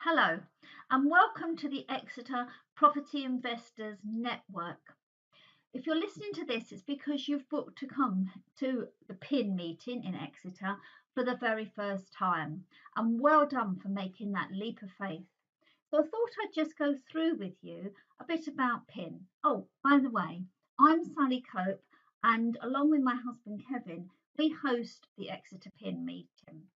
Hello, and welcome to the Exeter Property Investors Network. If you're listening to this, it's because you've booked to come to the PIN meeting in Exeter for the very first time, and well done for making that leap of faith. So I thought I'd just go through with you a bit about PIN. Oh, by the way, I'm Sally Cope, and along with my husband Kevin, we host the Exeter PIN meeting.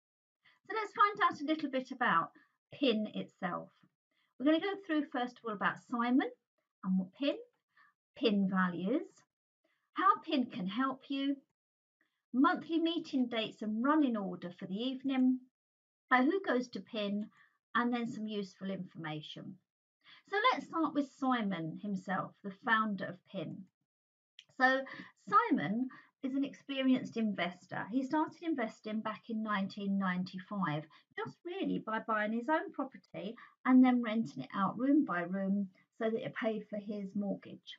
So let's find out a little bit about PIN itself. We're going to go through first of all about Simon and what PIN values, how PIN can help you, monthly meeting dates and running order for the evening, who goes to PIN, and then some useful information. So let's start with Simon himself, the founder of PIN. So Simon is an experienced investor. He started investing back in 1995, just really by buying his own property and then renting it out room by room so that it paid for his mortgage.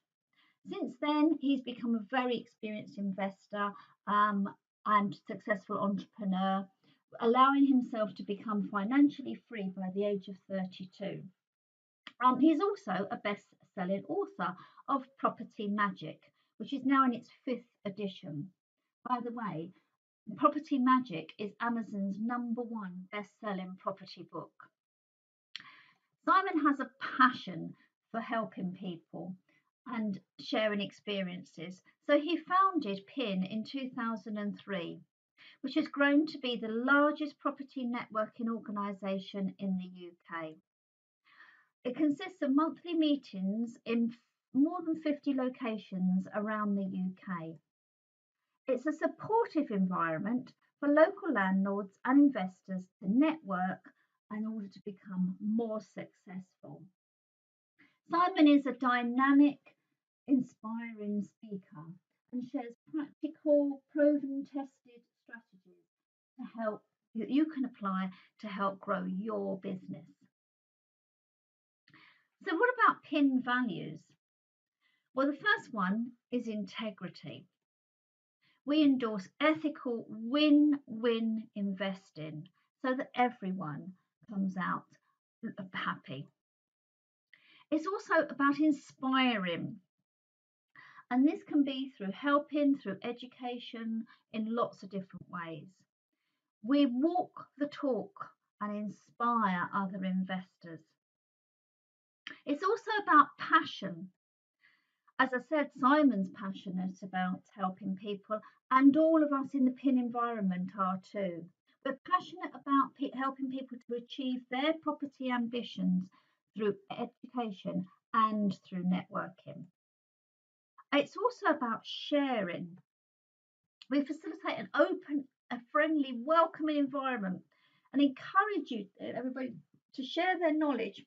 Since then, he's become a very experienced investor and successful entrepreneur, allowing himself to become financially free by the age of 32. He's also a best-selling author of Property Magic, which is now in its 5th edition. By the way, Property Magic is Amazon's #1 best-selling property book. Simon has a passion for helping people and sharing experiences. So he founded PIN in 2003, which has grown to be the largest property networking organisation in the UK. It consists of monthly meetings in more than 50 locations around the UK. It's a supportive environment for local landlords and investors to network in order to become more successful. Simon is a dynamic, inspiring speaker and shares practical, proven, tested strategies to help that you can apply to help grow your business. So what about PIN values? Well, the first one is integrity. We endorse ethical win-win investing so that everyone comes out happy. It's also about inspiring, and this can be through helping, through education, in lots of different ways. We walk the talk and inspire other investors. It's also about passion. As I said, Simon's passionate about helping people, and all of us in the PIN environment are too. We're passionate about helping people to achieve their property ambitions through education and through networking. It's also about sharing. We facilitate an open, a friendly, welcoming environment and encourage everybody to share their knowledge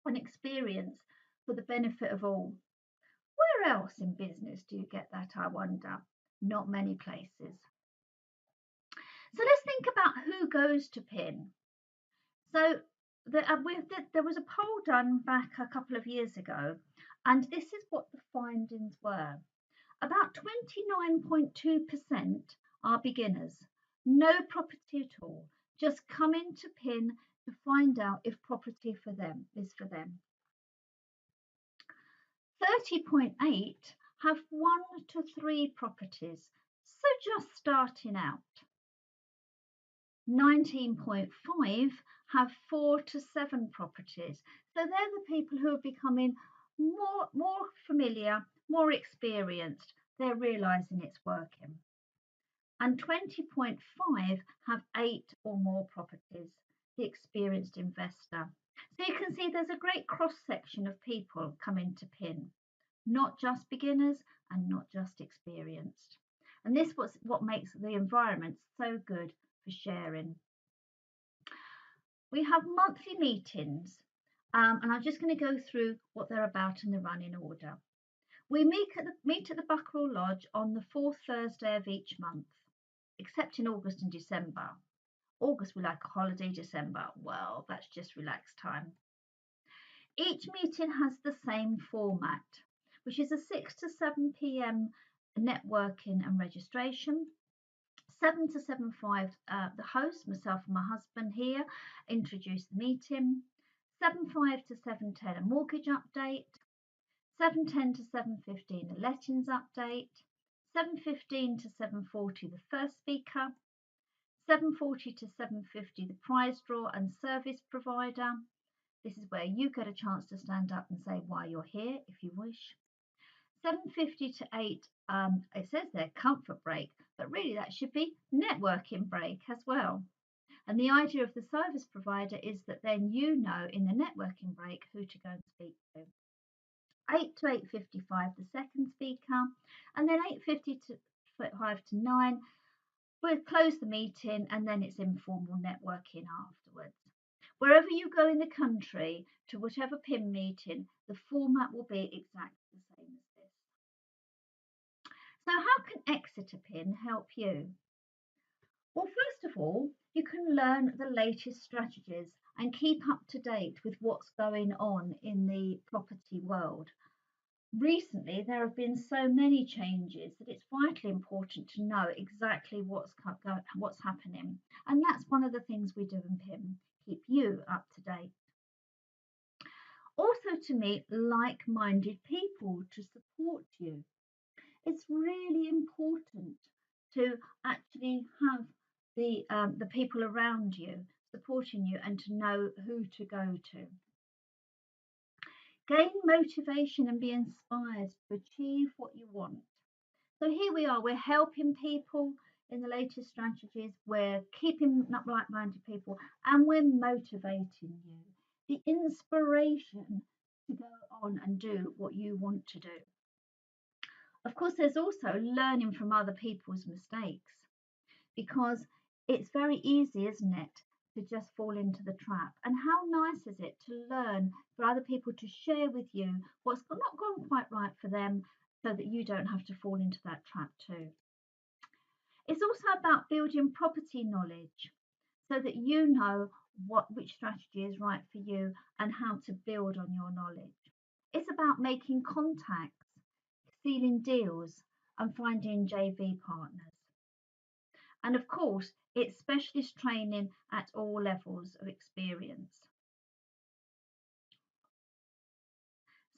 and experience for the benefit of all. Where else in business do you get that, I wonder? Not many places. So let's think about who goes to PIN. So there was a poll done back a couple of years ago, and this is what the findings were. About 29.2% are beginners, no property at all, just come into PIN to find out if property for them is for them. 30.8 have 1 to 3 properties, so just starting out. 19.5 have 4 to 7 properties, so they're the people who are becoming more familiar, more experienced. They're realizing it's working. And 20.5 have 8 or more properties, the experienced investor. So you can see there's a great cross section of people coming to PIN, not just beginners and not just experienced. And this was what makes the environment so good for sharing. We have monthly meetings, and I'm just going to go through what they're about in the running order. We meet at the Buckroll Lodge on the 4th Thursday of each month, except in August and December. August we like a holiday, December, well, that's just relaxed time. Each meeting has the same format, which is a 6 to 7 p.m. networking and registration. 7 to 7:05, the host, myself and my husband here, introduce the meeting. 7:05 to 7:10 a mortgage update, 7:10 to 7:15 a lettings update, 7:15 to 7:40 the first speaker, 7:40 to 7:50 the prize draw and service provider. This is where you get a chance to stand up and say why you're here if you wish. 7:50 to 8, it says there comfort break, but really that should be networking break as well. And the idea of the service provider is that then you know in the networking break who to go and speak to. 8 to 8:55 the second speaker, and then 8:55 to 9 we'll close the meeting, and then it's informal networking afterwards. Wherever you go in the country to whatever PIN meeting, the format will be exactly the same as this. So how can Exeter PIN help you? Well, first of all, you can learn the latest strategies and keep up to date with what's going on in the property world. Recently, there have been so many changes that it's vitally important to know exactly what's happening. And that's one of the things we do in PIN, keep you up to date. Also to meet like-minded people to support you. It's really important to actually have the people around you supporting you and to know who to go to. Gain motivation and be inspired to achieve what you want. So here we are, we're helping people in the latest strategies, we're keeping up like-minded people, and we're motivating you. The inspiration to go on and do what you want to do. Of course, there's also learning from other people's mistakes, because it's very easy, isn't it, to just fall into the trap. And how nice is it to learn for other people to share with you what's not gone quite right for them so that you don't have to fall into that trap too. It's also about building property knowledge so that you know which strategy is right for you and how to build on your knowledge. It's about making contacts, sealing deals and finding JV partners. And of course, it's specialist training at all levels of experience.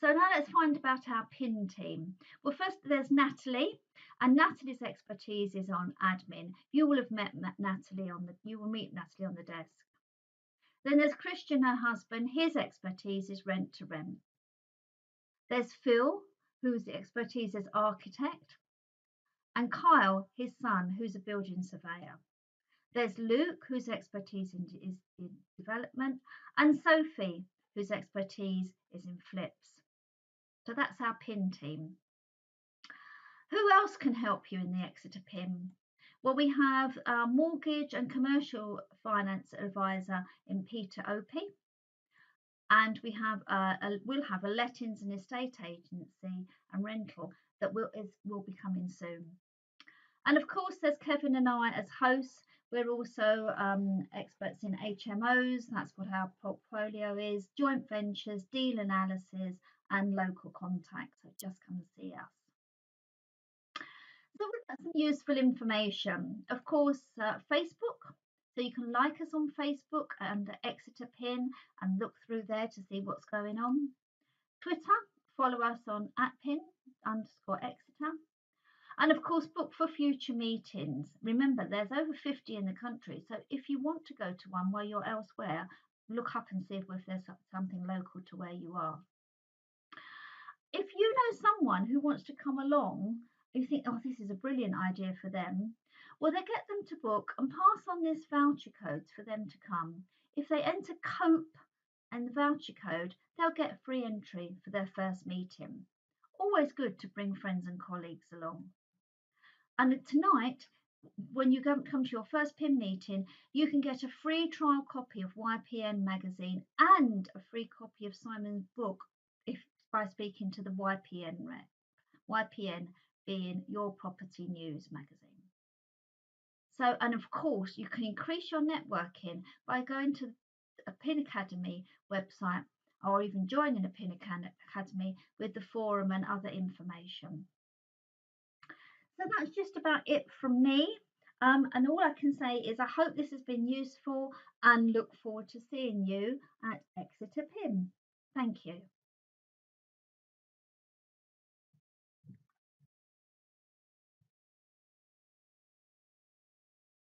So now let's find about our PIN team. Well, first there's Natalie, and Natalie's expertise is on admin. You will have met Natalie you will meet Natalie on the desk. Then there's Christian, her husband. His expertise is rent to rent. There's Phil, whose expertise is architect, and Kyle, his son, who's a building surveyor. There's Luke, whose expertise is in development, and Sophie, whose expertise is in flips. So that's our PIN team. Who else can help you in the Exeter PIN? Well, we have our mortgage and commercial finance advisor in Peter Opie, and we'll have a lettings and estate agency and rental that will be coming soon. And of course, there's Kevin and I as hosts. We're also experts in HMOs, that's what our portfolio is, joint ventures, deal analysis, and local contacts. So just come and see us. So we've got some useful information. Of course, Facebook. So you can like us on Facebook under Exeter PIN and look through there to see what's going on. Twitter, follow us on @PIN_Exeter. And of course, book for future meetings. Remember, there's over 50 in the country. So if you want to go to one while you're elsewhere, look up and see if there's something local to where you are. If you know someone who wants to come along, you think, oh, this is a brilliant idea for them, well, they get them to book and pass on this voucher codes for them to come. If they enter COPE and the voucher code, they'll get free entry for their first meeting. Always good to bring friends and colleagues along. And tonight, when you come to your first PIN meeting, you can get a free trial copy of YPN magazine and a free copy of Simon's book by speaking to the YPN rep. YPN being Your Property News magazine. So, and of course, you can increase your networking by going to a PIN Academy website or even joining a PIN Academy with the forum and other information. So that's just about it from me. And all I can say is I hope this has been useful and look forward to seeing you at Exeter PIM. Thank you.